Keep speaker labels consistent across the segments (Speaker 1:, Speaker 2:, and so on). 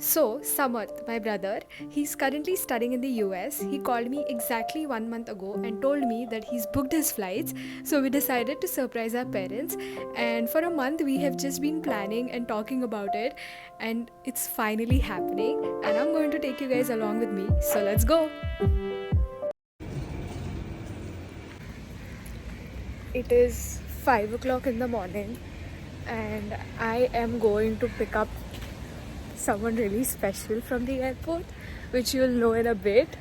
Speaker 1: So, Samarth, my brother, he's currently studying in the US. He called me exactly 1 month ago and told me that he's booked his flights. So, we decided to surprise our parents. And for a month, we have just been planning and talking about it. And it's finally happening. And I'm going to take you guys along with me. So, let's go. It is 5 o'clock in the morning, and I am going to pick up someone really special from the airport, which you'll know in a bit.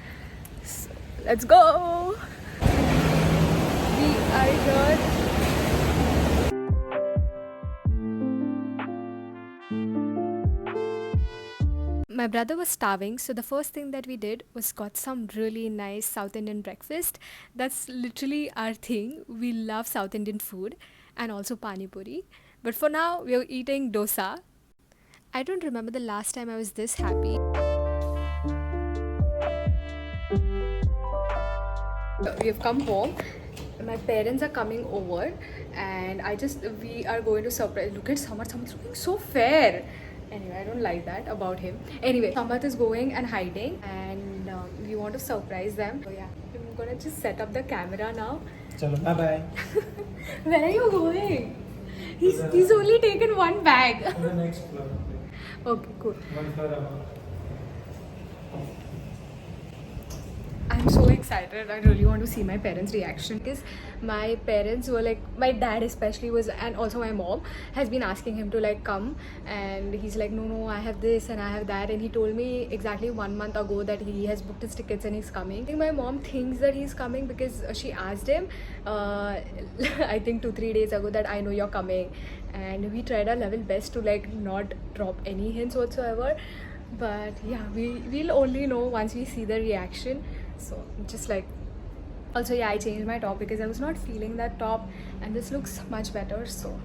Speaker 1: So, let's go! We are here. My brother was starving, so the first thing that we did was got some really nice South Indian breakfast. That's literally our thing. We love South Indian food and also pani puri. But for now, we are eating dosa. I don't remember the last time I was this happy. We have come home. My parents are coming over, and we are going to surprise. Look at Samarth. Samarth's looking so fair. Anyway, I don't like that about him. Anyway, Samarth is going and hiding, and we want to surprise them. So yeah, I'm gonna just set up the camera now.
Speaker 2: Chalo, bye bye.
Speaker 1: Where are you going? He's only taken one bag.
Speaker 2: To the next floor.
Speaker 1: Okay, cool.
Speaker 2: One floor above.
Speaker 1: I'm so excited. I really want to see my parents' reaction because my parents were like, my dad especially was, and also my mom has been asking him to like come, and he's like, no, I have this and I have that, and he told me exactly 1 month ago that he has booked his tickets and he's coming. I think my mom thinks that he's coming because she asked him, I think 2-3 days ago, that I know you're coming, and we tried our level best to like not drop any hints whatsoever. But yeah, we'll only know once we see the reaction. So just like, also yeah, I changed my top because I was not feeling that top, and this looks much better. So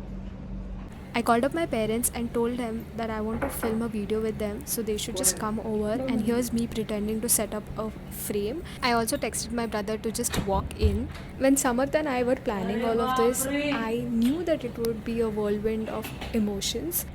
Speaker 1: I called up my parents and told them that I want to film a video with them, so they should just come over. And here's me pretending to set up a frame. I also texted my brother to just walk in. When Samarth and I were planning all of this, I knew that it would be a whirlwind of emotions.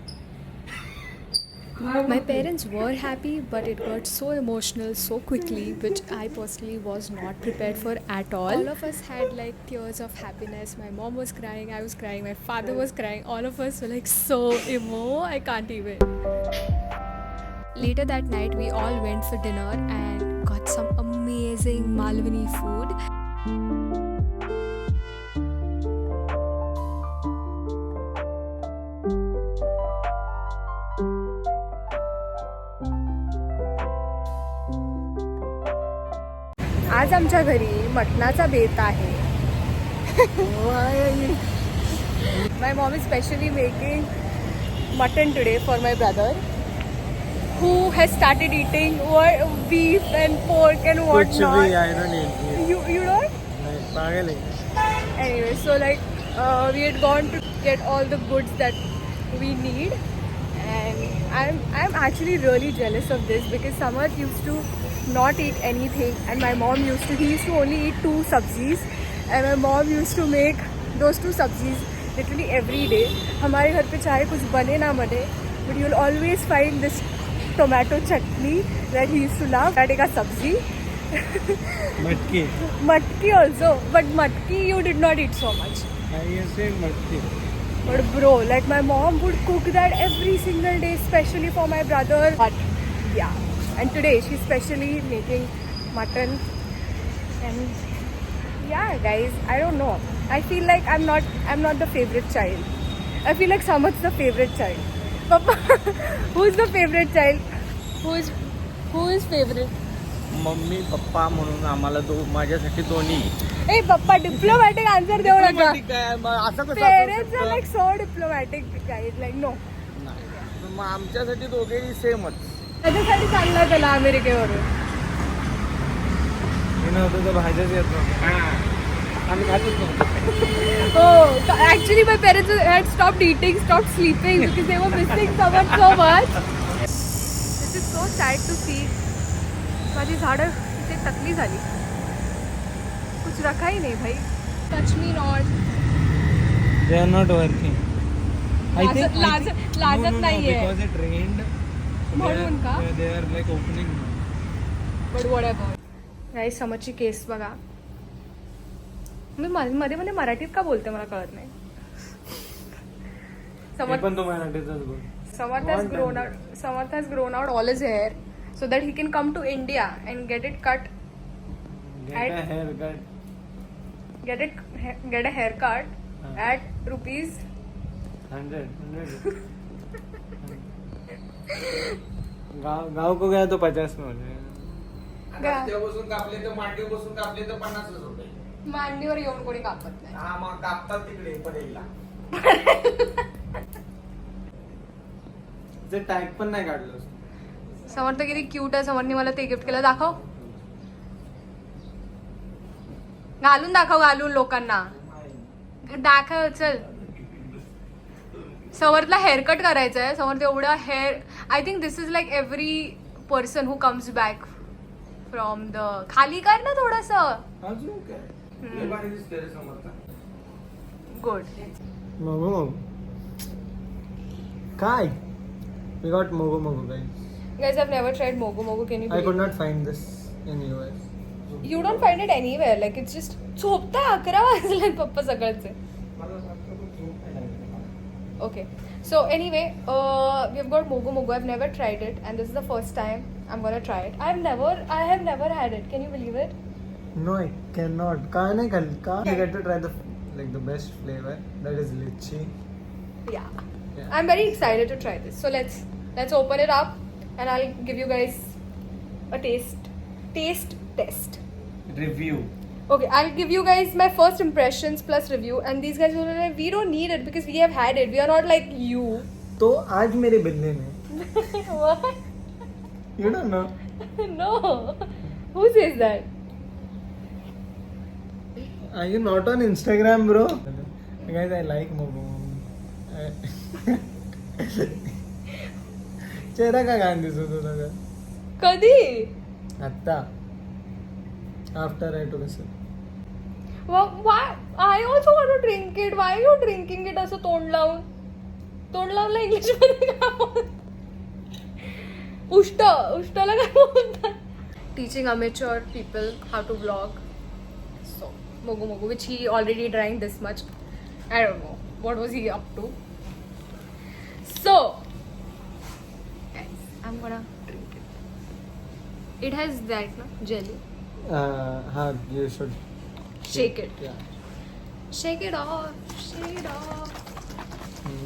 Speaker 1: My parents were happy, but it got so emotional so quickly, which I personally was not prepared for at all of us had like tears of happiness. My mom was crying, I was crying, my father was crying. All of us were like so emo, I can't even. Later that night, we all went for dinner and got some amazing Malwani food. आज आमच्या घरी मटणाचा बेत आहे. My mom is specially making mutton today for my brother, who has started eating beef and pork and whatnot.
Speaker 2: I don't eat.
Speaker 1: You don't?
Speaker 2: Pagal hai.
Speaker 1: Anyway, so like we had gone to get all the goods that we need, and I'm actually really jealous of this because Samarth used to not eat anything, and my mom he used to only eat 2 sabzis, and my mom used to make those 2 sabzis literally every day. हमारे घर पे चाहे कुछ बने ना बने, but you'll always find this tomato chutney that he used to love. Tomato का sabzi.
Speaker 2: Matki.
Speaker 1: Matki also, but matki you did not eat so much.
Speaker 2: I say matki.
Speaker 1: But bro, like my mom would cook that every single day, especially for my brother. But yeah, and today she's specially making mutton. And yeah, guys, I don't know. I feel like I'm not the favorite child. I feel like Samarth's the favorite child. Papa, who's the favorite child? Who is favorite?
Speaker 2: Mummy papa म्हणून आम्हाला माझ्यासाठी दोन्ही.
Speaker 1: ए पप्पा diplomatic answer देऊ नका.
Speaker 2: असं कसं
Speaker 1: parents are like so diplomatic guys, like no.
Speaker 2: मग आमच्यासाठी दोघेही सेमच.
Speaker 1: त्याच्यासाठी चाललाय त्याला अमेरिकेवरून.
Speaker 2: हे नव्हतं तर भाज्याच येत नव्हतं. आम्ही खातच नव्हतो.
Speaker 1: Oh, actually my parents had stopped eating, stopped sleeping because they were missing Samarth so much. This is so sad to see. माझी झाडं इथे टकली झाली. कुछ रखा ही नहीं भाई. Touch me not.
Speaker 2: They are not working. I think
Speaker 1: लाजत नाहीये.
Speaker 2: because it rained
Speaker 1: म्हणून का?
Speaker 2: They are like opening now.
Speaker 1: But whatever. Guys समजची केस बघा. मी मध्ये मध्ये मराठीत का बोलते मला कळत नाही.
Speaker 2: हे पण तो मराठीचाच बोल.
Speaker 1: Samarth has grown out all his hair so that he can come to India and get it cut.
Speaker 2: Get a haircut.
Speaker 1: Get a haircut at rupees
Speaker 2: 100. गाँव को गया तो 50 में हो जाएगा.
Speaker 3: बसून कापले तर मांडीवर बसून कापले तर 50 रुपये.
Speaker 1: मांडीवर येऊन कोणी कापत नाही.
Speaker 3: हा मग कापतात तिकडे पडेलला.
Speaker 2: ते टॅग पण नाही काढलं.
Speaker 1: समर्थ किती क्यूट आहे. समर्थने मला ते गिफ्ट केलं. दाखव. घालून लोकांना दाखव. चल समर्थला हेअरकट करायचं आहे. समर्थ एवढा hair. I think this is like every person who comes back from the. खाली कर ना थोडस.
Speaker 2: अजून काय
Speaker 3: लय भारी दिसते रे समर्थ.
Speaker 1: गुड.
Speaker 2: मोगो काय. We got mogo guys.
Speaker 1: Guys, I've never tried mogo. Can you
Speaker 2: I
Speaker 1: believe?
Speaker 2: could not find this in US.
Speaker 1: You don't find it anywhere. Like it's just झोपता 11 वाजले पप्पा सकाळचे. Okay. So anyway, we've got mogo. I've never tried it, and this is the first time I'm gonna try it. I have never had it. Can you believe it?
Speaker 2: No, I cannot. Ka nahi khal. Ka. You get to try the best flavor. That is lychee.
Speaker 1: Yeah.
Speaker 2: Yeah.
Speaker 1: I'm very excited to try this. So let's open it up, and I'll give you guys a taste test.
Speaker 2: Review.
Speaker 1: Okay, I'll give you guys my first impressions plus review, and these guys will be like, we don't need it because we have had it. We are not like you.
Speaker 2: तो आज मेरे बिल्ले ने.
Speaker 1: What?
Speaker 2: You don't know.
Speaker 1: No. Who says that?
Speaker 2: Are you not on Instagram, bro? Guys, I like mogo. चेहरा का घाण दिसत होता का?
Speaker 1: कधी?
Speaker 2: आता. After I took a sip.
Speaker 1: Why? I also want to drink it. Why are you drinking it असं तोंड लावून? तोंड लावून इंग्लिश मध्ये काय बोलतात? उष्टला काय बोलतात? Teaching amateur people how to vlog. So mogo, which he already drank this much. I don't know what was he up to. So, guys, I'm gonna drink it. It has that, no? Jelly.
Speaker 2: You should
Speaker 1: Shake it.
Speaker 2: Yeah.
Speaker 1: Shake it off.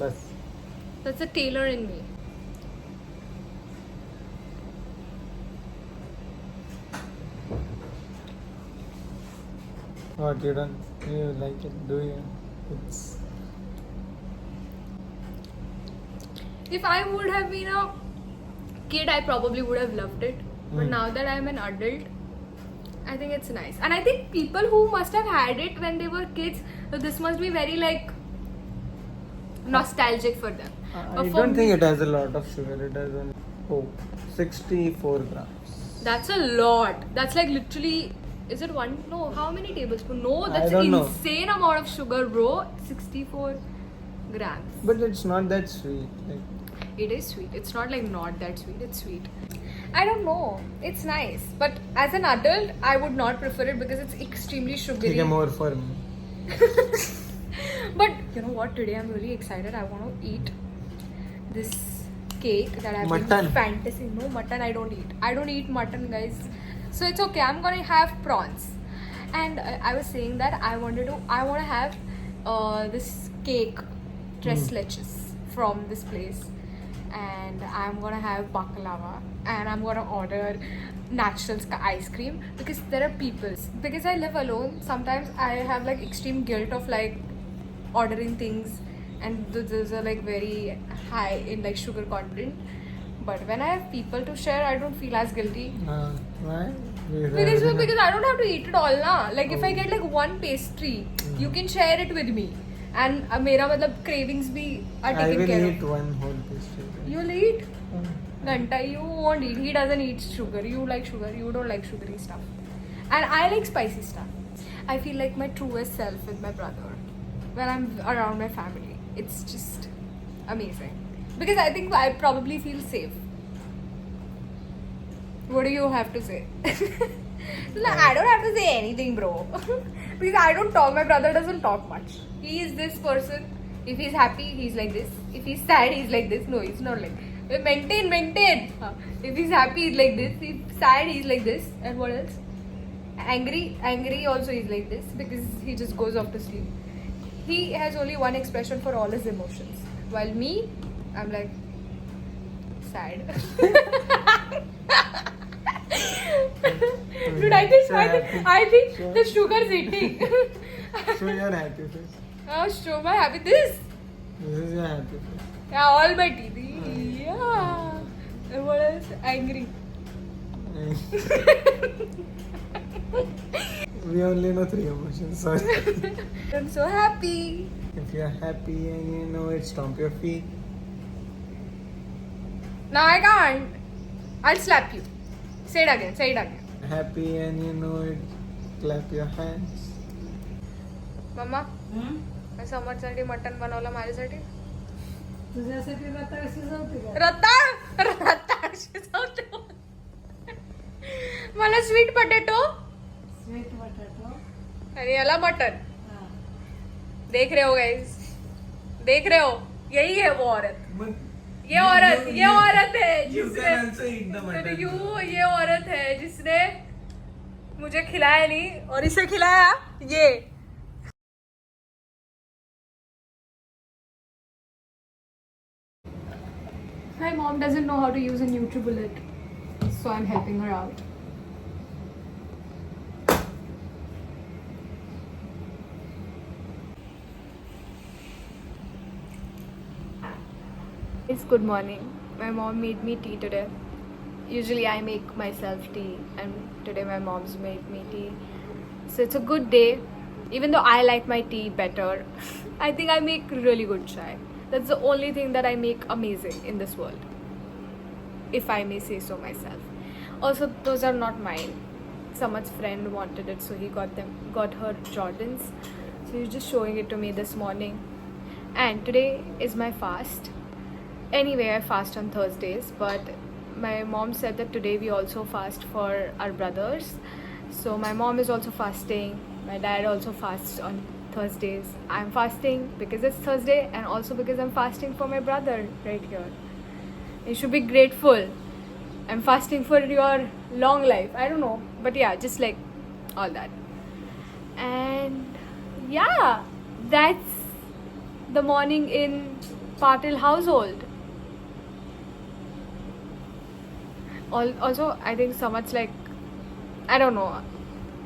Speaker 2: बस.
Speaker 1: That's a tailor in me.
Speaker 2: What you done? You like it? Do you? It's.
Speaker 1: If I would have been a kid, I probably would have loved it. But now that I'm an adult, I think it's nice. And I think people who must have had it when they were kids, so this must be very like nostalgic for them.
Speaker 2: I don't think it has a lot of sugar. It has 64 grams.
Speaker 1: That's a lot. That's like literally. Is it one? No. How many tablespoons? No, that's
Speaker 2: don't know.
Speaker 1: insane amount of sugar, bro. 64 grams.
Speaker 2: But it's not that sweet. Like,
Speaker 1: It is sweet. It's not like not that sweet. It's sweet. I don't know. It's nice. But as an adult, I would not prefer it because it's extremely sugary.
Speaker 2: take more for me.
Speaker 1: But you know what? Today I'm really excited. I want to eat this cake that I've
Speaker 2: Mutton.
Speaker 1: been fantasizing. No, mutton I don't eat. I don't eat mutton, guys. So it's okay. I'm gonna have prawns. And I was saying that I want to have this cake, tres leches from this place. And I'm gonna have baklava, and I'm gonna order natural ice cream because there are people. Because I live alone, sometimes I have like extreme guilt of like ordering things, and those are like very high in like sugar content. But when I have people to share, I don't feel as guilty.
Speaker 2: Why?
Speaker 1: Because I don't have to eat it all na. Like if I get like one pastry, you can share it with me. And मेरा मतलब cravings भी are
Speaker 2: I
Speaker 1: taken
Speaker 2: will
Speaker 1: care
Speaker 2: eat
Speaker 1: of.
Speaker 2: one whole pastry.
Speaker 1: You'll eat? Ganta, you won't eat. He doesn't eat sugar. You like sugar. You don't like sugary stuff. And I like spicy stuff. I feel like my truest self with my brother when I'm around my family. It's just amazing. Because I think I probably feel safe. What do you have to say? Like, I don't have to say anything, bro. Because I don't talk. My brother doesn't talk much. He is this person. If he's happy, he's like this. If he's sad, he's like this. No, he's not like. Maintain. If he's happy, he's like this. If sad, he's like this. And what else? Angry also he's like this because he just goes off to sleep. He has only one expression for all his emotions. While me, I'm like sad. Dude, I think the sugar's eating.
Speaker 2: Show your happy face.
Speaker 1: Oh, show my happy. This
Speaker 2: This is your happy face.
Speaker 1: yeah, all my teeth. Yeah. And what else? Angry.
Speaker 2: We only know 3 emotions, sorry.
Speaker 1: I'm so happy.
Speaker 2: If you're happy and you know it, stomp your feet.
Speaker 1: Now I can't. I'll slap you. Say it again.
Speaker 2: Happy and you know it, clap your hands.
Speaker 1: मम्मा मैं समरसाठी mutton बनवलं माझ्यासाठी
Speaker 4: तुझ्यासाठी रताळ शिजवते का?
Speaker 1: रताळ शिजवते मला sweet potato
Speaker 4: sweet बटाटो.
Speaker 1: आणि याला mutton
Speaker 4: हा.
Speaker 1: देख रहे हो गाइस देख रहे हो यही है वो औरत ये औरत है जिसने ये औरत है जिसने मुझे खिलाया नहीं और इसे खिलाया ये My mom doesn't know how to use a NutriBullet, so I'm helping her out. It's good morning. My mom made me tea today. Usually I make myself tea, and today my mom's made me tea. So it's a good day. Even though I like my tea better, I think I make really good chai. That's the only thing that I make amazing in this world, if I may say so myself. Also, those are not mine. Someone's friend wanted it, so he got her Jordans. So he's just showing it to me this morning. And today is my fast. Anyway, I fast on Thursdays, but my mom said that today we also fast for our brothers. So my mom is also fasting. My dad also fasts on Thursdays. I'm fasting because it's Thursday and also because I'm fasting for my brother right here. You should be grateful. I'm fasting for your long life. I don't know. But yeah, just like all that. And yeah, that's the morning in Patil household. Also, I think so much like, I don't know.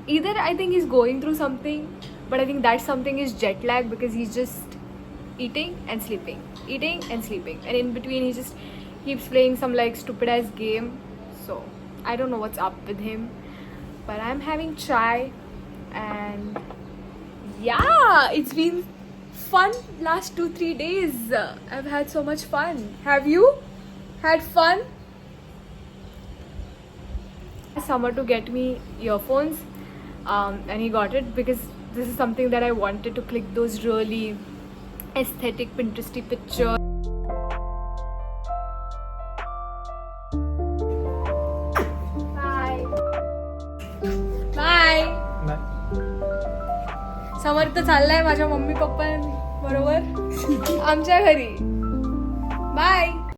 Speaker 1: Either I think he's going through something, but I think that something is jet lag because he's just eating and sleeping. And in between he just keeps playing some like stupid ass game. So I don't know what's up with him. But I'm having chai and yeah, it's been fun last 2-3 days. I've had so much fun. Have you had fun? Summer to get me earphones. And he got it because this is something that I wanted to click those really aesthetic Pinteresty pictures. Bye. समर्थ चाललाय माझ्या mummy papa बरोबर आमच्या घरी. Bye.